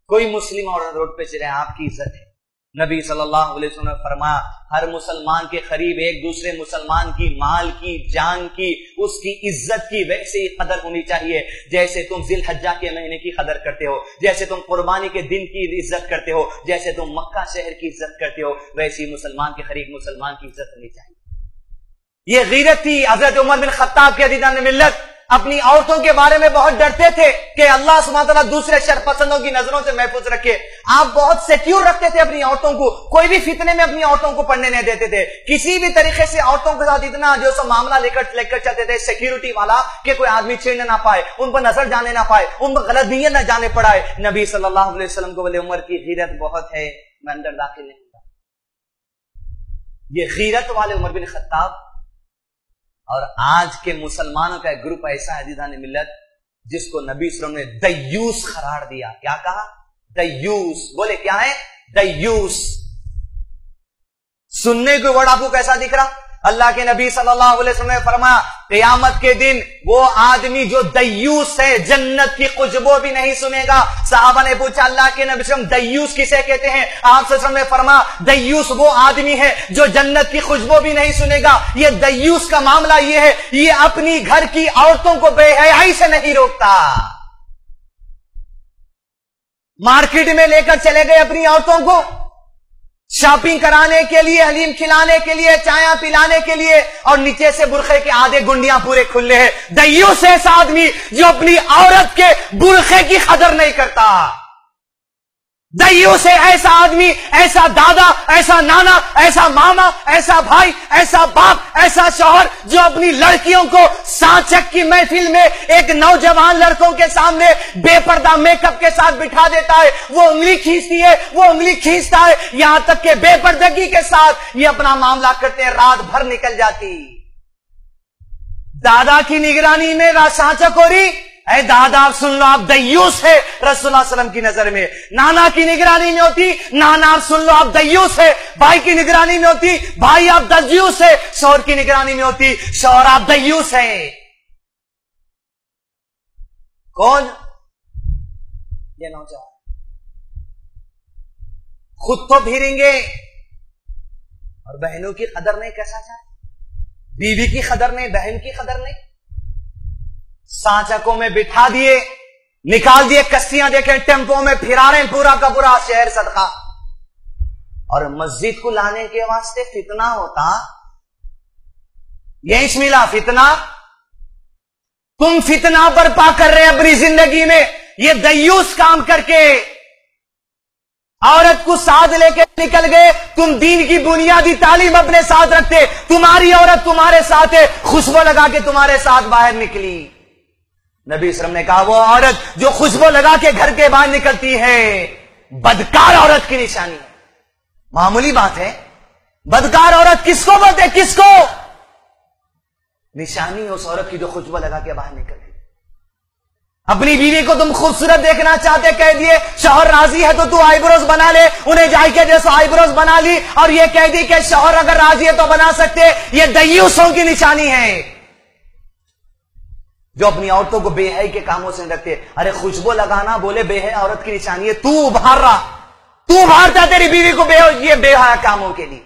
کوئی مسلم اور روڈ پہ چلے آپ کی عزت ہے. نبی صلی اللہ علیہ وسلم نے فرمایا ہر مسلمان کے قریب ایک دوسرے مسلمان کی مال کی جان کی اس کی عزت کی ویسے ہی قدر ہونی چاہیے جیسے تم ذی الحجہ کے مہینے کی قدر کرتے ہو, جیسے تم قربانی کے دن کی عزت کرتے ہو, جیسے تم مکہ شہر کی عزت کرتے ہو, ویسے ہی مسلمان کے قریب مسلمان کی عزت ہونی چاہیے. یہ غیرت تھی. حضرت عمر بن خطاب کے عزیزان ملت اپنی عورتوں کے بارے میں بہت ڈرتے تھے کہ اللہ سبحانہ تعالیٰ دوسرے شر پسندوں کی نظروں سے محفوظ رکھے. آپ بہت سیکیور رکھتے تھے اپنی عورتوں کو, کوئی بھی فتنے میں اپنی عورتوں کو پڑنے نہیں دیتے تھے. کسی بھی طریقے سے عورتوں کے ساتھ اتنا جو سب معاملہ لے کر چلتے تھے سیکیورٹی والا کہ کوئی آدمی چھیڑنے نہ پائے, ان پر نظر جانے نہ پائے, ان پر غلط نیت نہ جانے پڑائے. نبی صلی اللہ علیہ وسلم کو بولے عمر کی غیرت بہت ہے, میں اندر داخل نہیں ہوں. یہ غیرت والے عمر بن خطاب. اور آج کے مسلمانوں کا ایک گروپ ایسا ہے عزیزان ملت جس کو نبی صلی اللہ علیہ وسلم نے دیوس قرار دیا. کیا کہا؟ دیوس. بولے کیا ہے؟ دیوس. سننے کو ورڈ آپ کو کیسا دکھ رہا؟ اللہ کے نبی صلی اللہ علیہ وسلم نے فرمایا قیامت کے دن وہ آدمی جو دیوس ہے جنت کی خوشبو بھی نہیں سنے گا. صحابہ نے پوچھا اللہ کے نبی صلی اللہ علیہ وسلم دیوس کسے کہتے ہیں؟ آپ صلی اللہ علیہ وسلم نے فرمایا دیوس وہ آدمی ہے جو جنت کی خوشبو بھی نہیں سنے گا. یہ دیوس کا معاملہ یہ ہے, یہ اپنی گھر کی عورتوں کو بے حیائی سے نہیں روکتا. مارکیٹ میں لے کر چلے گئے اپنی عورتوں کو شاپنگ کرانے کے لیے, حلیم کھلانے کے لیے, چائے پلانے کے لیے, اور نیچے سے برقعے کے آدھے گنڈیاں پورے کھلے ہیں. دیوس ایسا آدمی جو اپنی عورت کے برقعے کی قدر نہیں کرتا. دیوس ہے ایسا آدمی, ایسا دادا, ایسا نانا, ایسا ماما, ایسا بھائی, ایسا باپ, ایسا شوہر جو اپنی لڑکیوں کو سانچک کی محفل میں ایک نوجوان لڑکوں کے سامنے بے پردہ میک اپ کے ساتھ بٹھا دیتا ہے. وہ انگلی کھینچتی ہے, وہ انگلی کھینچتا ہے, یہاں تک کہ بے پردگی کے ساتھ یہ اپنا معاملہ کرتے ہیں, رات بھر نکل جاتی. دادا کی نگرانی میں سانچک ہو رہی, اے دادا آپ سن لو آپ دیوس ہے رسول اللہ صلی اللہ علیہ وسلم کی نظر میں. نانا کی نگرانی میں ہوتی, نانا آپ سن لو آپ دیوس ہے. بھائی کی نگرانی میں ہوتی, بھائی آپ دیوس ہے. شوہر کی نگرانی میں ہوتی, شوہر آپ دیوس ہے. کون؟ یہ نوجوان خود تو بھیریں گے اور بہنوں کی قدر نہیں. کیسا چاہے بیوی کی قدر نہیں, بہن کی قدر نہیں. سانچکوں میں بٹھا دیے, نکال دیے کشتیاں, دیکھیں ٹیمپو میں پھرا رہے ہیں پورا کا پورا شہر صدقہ. اور مسجد کو لانے کے واسطے فتنہ ہوتا, یہ اس ملا فتنہ. تم فتنہ برپا کر رہے اپنی زندگی میں, یہ دیوس کام کر کے عورت کو ساتھ لے کے نکل گئے. تم دین کی بنیادی تعلیم اپنے ساتھ رکھتے, تمہاری عورت تمہارے ساتھ ہے, خوشبو لگا کے تمہارے ساتھ باہر نکلی. نبی صلی اللہ علیہ وسلم نے کہا وہ عورت جو خوشبو لگا کے گھر کے باہر نکلتی ہے بدکار عورت کی نشانی ہے. معمولی بات ہے, بدکار عورت کس کو بولتے, کس کو؟ نشانی اس عورت کی جو خوشبو لگا کے باہر نکلتی. اپنی بیوی کو تم خوبصورت دیکھنا چاہتے, کہہ دیے شوہر راضی ہے تو تو آئی بروز بنا لے, انہیں جائی کے جیسے آئی بروز بنا لی, اور یہ کہہ دی کہ شوہر اگر راضی ہے تو بنا سکتے. یہ دیوسوں کی نشانی ہے جو اپنی عورتوں کو بے حیائی کے کاموں سے رکھتے. ارے خوشبو لگانا بولے بے حیا عورت کی نشانی ہے, تو ابھار رہا, تو ابھارتا تیری بیوی کو یہ بے حیا کاموں کے لیے.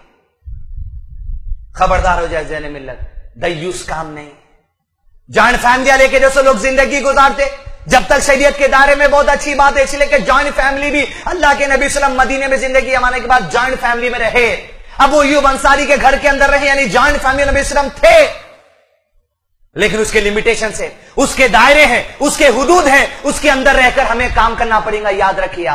خبردار ہو جائے ذہن ملت, دیوس کام نہیں. جوائنٹ فیملیاں لے کے جیسے لوگ زندگی گزارتے, جب تک شریعت کے دائرے میں بہت اچھی بات ہے, اس لیے کہ جوائنٹ فیملی بھی اللہ کے نبی صلی اللہ علیہ وسلم مدینے میں زندگی آنے کے بعد جوائنٹ فیملی میں رہے. ابو ایوب انصاری کے گھر کے اندر رہے, یعنی جوائنٹ فیملی نبی صلی اللہ علیہ وسلم تھے, لیکن اس کے لمیٹیشن سے, اس کے دائرے ہیں, اس کے حدود ہیں, اس کے اندر رہ کر ہمیں کام کرنا پڑے گا. یاد رکھیے.